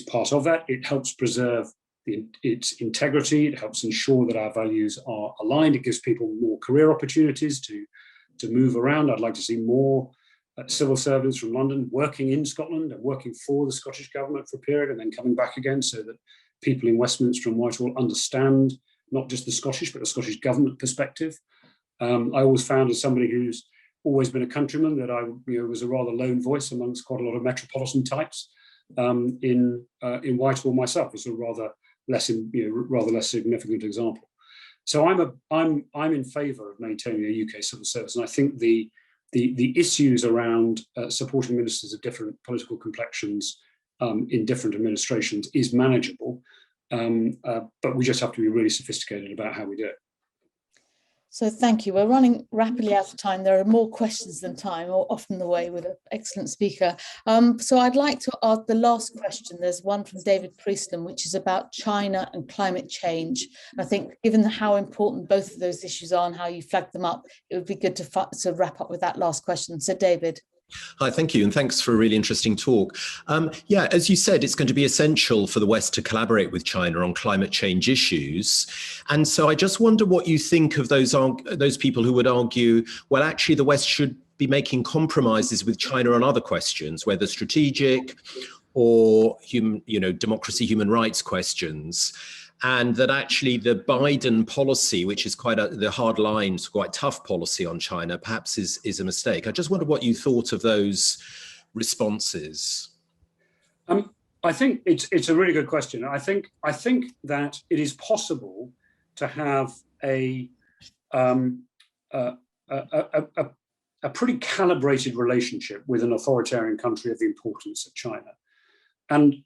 part of that. It helps preserve its integrity. It helps ensure that our values are aligned. It gives people more career opportunities to move around. I'd like to see more civil servants from London working in Scotland and working for the Scottish government for a period and then coming back again, so that people in Westminster and Whitehall understand not just the Scottish, but the Scottish government perspective. I always found, as somebody who's always been a countryman, that I was a rather lone voice amongst quite a lot of metropolitan types in Whitehall myself, as a rather less significant example. So I'm in favour of maintaining a UK civil service, and I think the issues around supporting ministers of different political complexions in different administrations is manageable, but we just have to be really sophisticated about how we do it. So thank you. We're running rapidly out of time. There are more questions than time, or often the way with an excellent speaker. So I'd like to ask the last question. There's one from David Priestley, which is about China and climate change. And I think, given how important both of those issues are and how you flagged them up, it would be good to wrap up with that last question. So David. Hi, thank you, and thanks for a really interesting talk. Yeah, as you said, it's going to be essential for the West to collaborate with China on climate change issues. And so I just wonder what you think of those people who would argue, well, actually, the West should be making compromises with China on other questions, whether strategic or democracy, human rights questions. And that actually the Biden policy, which is quite the hard lines, quite tough policy on China, perhaps is a mistake. I just wonder what you thought of those responses. I think it's a really good question. I think that it is possible to have a pretty calibrated relationship with an authoritarian country of the importance of China. And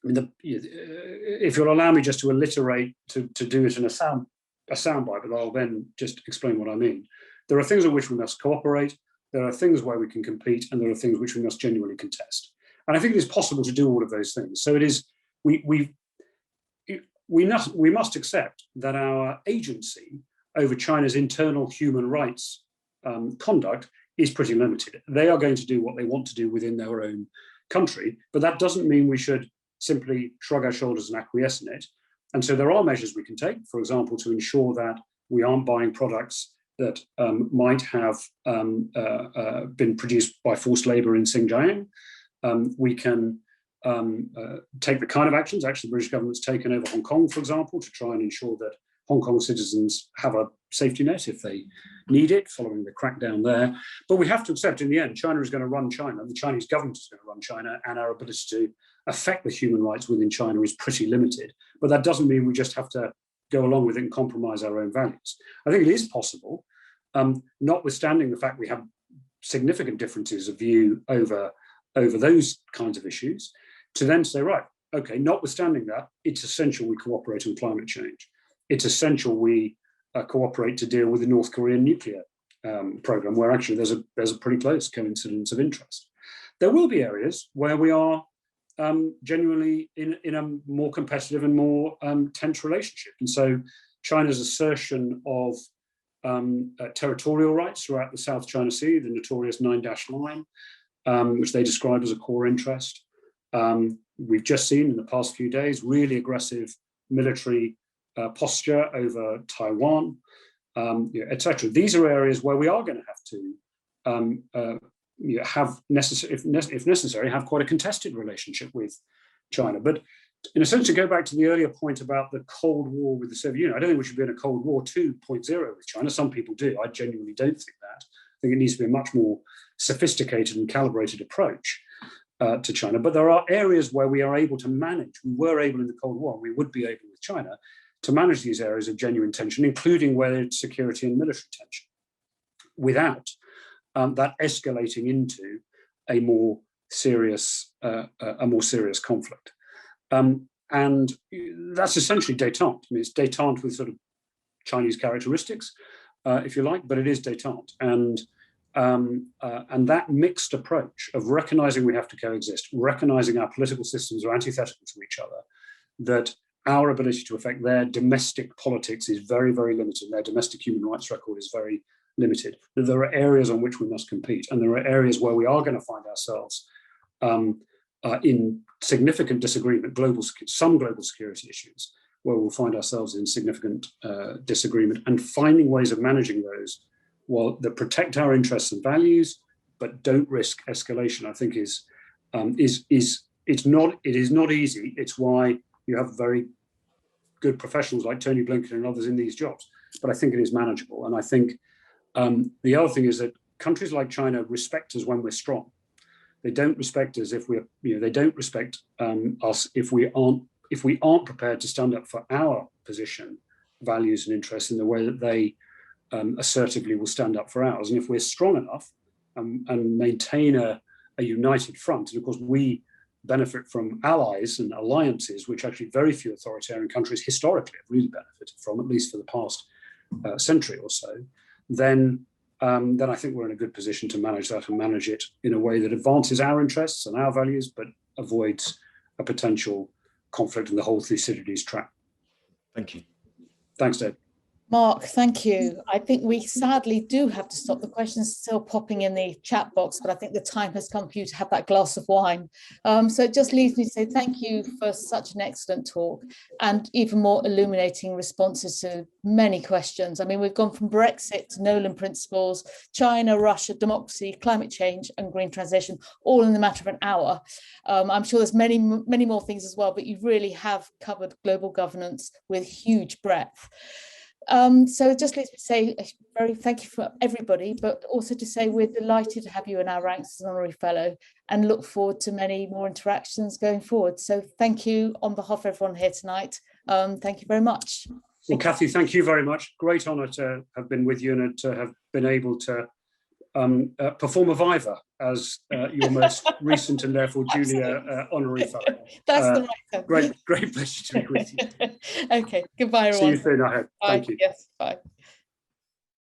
I mean, if you'll allow me just to alliterate, to do it in a soundbite, but I'll then just explain what I mean. There are things on which we must cooperate, there are things where we can compete, and there are things which we must genuinely contest. And I think it is possible to do all of those things. So it is, we must accept that our agency over China's internal human rights conduct is pretty limited. They are going to do what they want to do within their own country, but that doesn't mean we should simply shrug our shoulders and acquiesce in it. And so there are measures we can take, for example, to ensure that we aren't buying products that might have been produced by forced labor in Xinjiang. We can take the kind of actions actually the British government's taken over Hong Kong, for example, to try and ensure that Hong Kong citizens have a safety net if they need it, following the crackdown there. But we have to accept in the end, China is going to run China, the Chinese government is going to run China, and our ability to affect the human rights within China is pretty limited. But that doesn't mean we just have to go along with it and compromise our own values. I think it is possible, notwithstanding the fact we have significant differences of view over those kinds of issues, to then say, right, okay, notwithstanding that, it's essential we cooperate on climate change. It's essential we cooperate to deal with the North Korean nuclear program, where actually there's a pretty close coincidence of interest. There will be areas where we are genuinely in a more competitive and more tense relationship. And so China's assertion of territorial rights throughout the South China Sea, the notorious 9-dash line, which they describe as a core interest. We've just seen in the past few days really aggressive military posture over Taiwan, etc. These are areas where we are going to have to have if necessary, have quite a contested relationship with China. But in a sense, to go back to the earlier point about the Cold War with the Soviet Union, I don't think we should be in a Cold War 2.0 with China. Some people do. I genuinely don't think that. I think it needs to be a much more sophisticated and calibrated approach to China. But there are areas where we are able to manage. We were able in the Cold War, and we would be able with China to manage these areas of genuine tension, including where it's security and military tension, without that escalating into a more serious conflict. And that's essentially détente. I mean, it's détente with sort of Chinese characteristics, if you like, but it is détente. And that mixed approach of recognizing we have to coexist, recognizing our political systems are antithetical to each other, that our ability to affect their domestic politics is very, very limited. Their domestic human rights record is very limited. That there are areas on which we must compete, and there are areas where we are going to find ourselves in significant disagreement, some global security issues, where we'll find ourselves in significant disagreement, and finding ways of managing those that protect our interests and values, but don't risk escalation. I think it is not easy. It's why you have very good professionals like Tony Blinken and others in these jobs, but I think it is manageable. And I think the other thing is that countries like China respect us when we're strong. They don't respect us if we're, they don't respect us if we aren't prepared to stand up for our position, values and interests in the way that they assertively will stand up for ours. And if we're strong enough and maintain a united front, and of course we benefit from allies and alliances, which actually very few authoritarian countries historically have really benefited from, at least for the past century or so, then I think we're in a good position to manage that and manage it in a way that advances our interests and our values, but avoids a potential conflict in the whole Thucydides trap. Thank you. Thanks, Dave. Mark, thank you. I think we sadly do have to stop. The questions are still popping in the chat box, but I think the time has come for you to have that glass of wine. So it just leaves me to say thank you for such an excellent talk and even more illuminating responses to many questions. I mean, we've gone from Brexit to Nolan principles, China, Russia, democracy, climate change and green transition, all in the matter of an hour. I'm sure there's many more things as well, but you really have covered global governance with huge breadth. So it just leaves me to say very thank you for everybody, but also to say we're delighted to have you in our ranks as an Honorary Fellow and look forward to many more interactions going forward. So thank you on behalf of everyone here tonight. Thank you very much. Well, Kathy, thank you very much. Great honour to have been with you and to have been able to perform a viva as your most recent and therefore junior honorary fellow. That's the right term. Great pleasure to be with you. Okay, goodbye, everyone. See you soon, I hope. Bye. Thank you. Yes, bye.